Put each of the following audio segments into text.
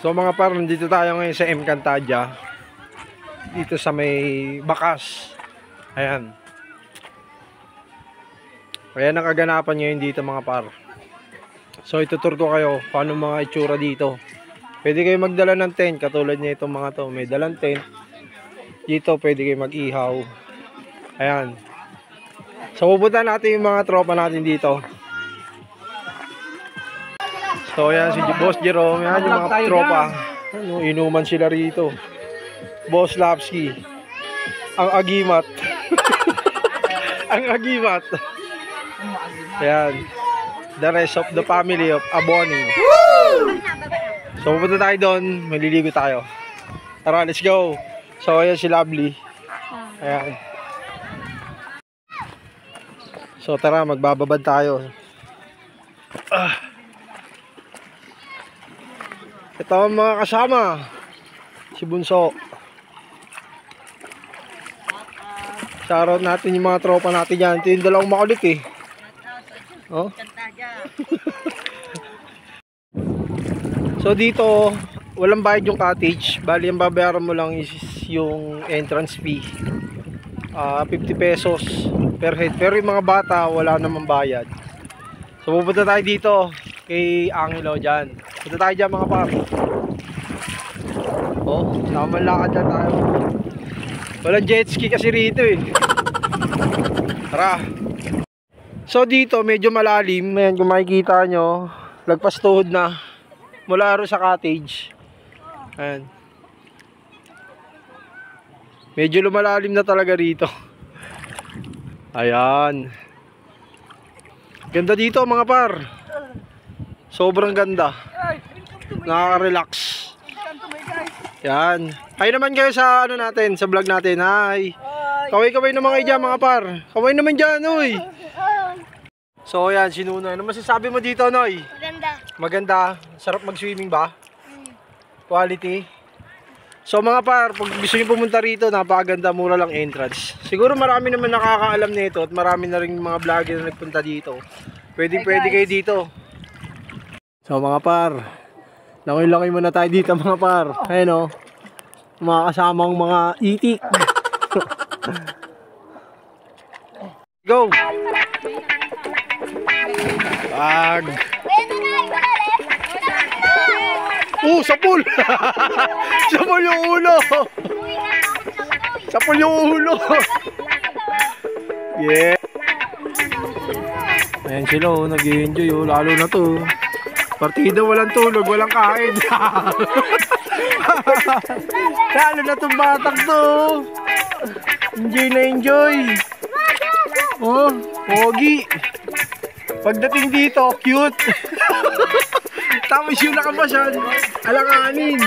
So mga par, nandito tayo ngayon sa Encantadia. Dito sa may Bakas. Ayan. Ayan ang kaganapan ngayon dito mga par. So itutur ko kayo paano mga itsura dito. Pwede kayo magdala ng tent. Katulad niya itong mga to. May dalang tent. Dito pwede kayo mag-ihaw. Ayan. So pupunta natin yung mga tropa natin dito. So ayan si Boss Jerome. Ayan yung mga tropa. Ano, inuman sila rito. Boss Lapski. Ang agimat. Ang agimat. Ayan. The rest of the family of Aboni. So pupunta tayo doon. Maliligo tayo. Tara, let's go. So ayan si Lovely. Ayan. So tara, magbababad tayo. Ito ang mga kasama. Si Bunso. Shoutout natin yung mga tropa natin dyan. Ito yung dalawang makulit eh. Oh. So dito, walang bayad yung cottage. Bali, ang babayaran mo lang is yung entrance fee. 50 pesos per head. Pero yung mga bata, wala namang bayad. So pupunta tayo dito kay Angelo dyan. Punta tayo dyan mga par. Oh, tamang lakad dyan tayo. Walang jet ski kasi rito eh. Tara. So dito medyo malalim. Ayan, kung makikita nyo, lagpas tuhod na mula ro sa cottage. Ayan. Medyo lumalalim na talaga rito. Ayan. Ganda dito mga par. Sobrang ganda. Nakaka-relax. Yan. Hi naman kayo sa ano natin, sa vlog natin. Hi. Kaway-kaway naman kayo dyan mga par. Kaway naman dyan, uy. So yan, si Nunoy. Ano masasabi mo dito, Noy? Maganda. Maganda. Sarap mag-swimming ba? Quality. So mga par, pag gusto nyo pumunta rito, napakaganda, mura lang entrance. Siguro marami naman nakakaalam nito at marami na rin mga vlogger na nagpunta dito. Pwede kayo dito. So mga par, langoy-langoy muna tayo dito mga par. Ayun o, mga kasamang mga itik. Go! Pag! Sapul! Sapul yung ulo! Sapul yung ulo! Yeah! Ayan sila oh, nag-i-enjoy oh, lalo na to. Partida walang tulog, walang kain. Lalo na itong batang to. Enjoy na enjoy. Oh, pogi. Pagdating dito, cute. Tapos yung nakabasyan, alanganin.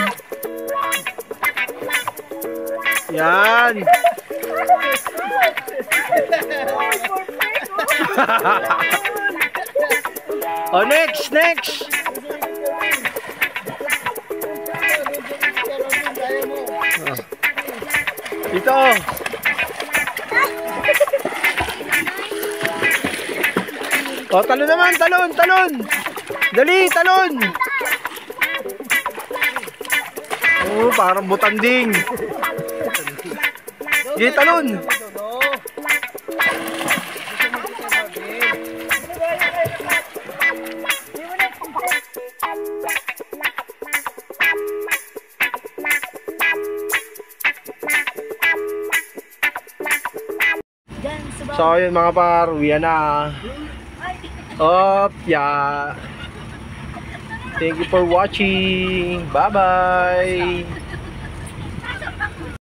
Yan. Oh, next. Dito. Oh, talon naman, talon. Dali, talon. Oh, parang butanding. Sige, talon. So yun mga par, uwi na. Yeah. Thank you for watching. Bye bye.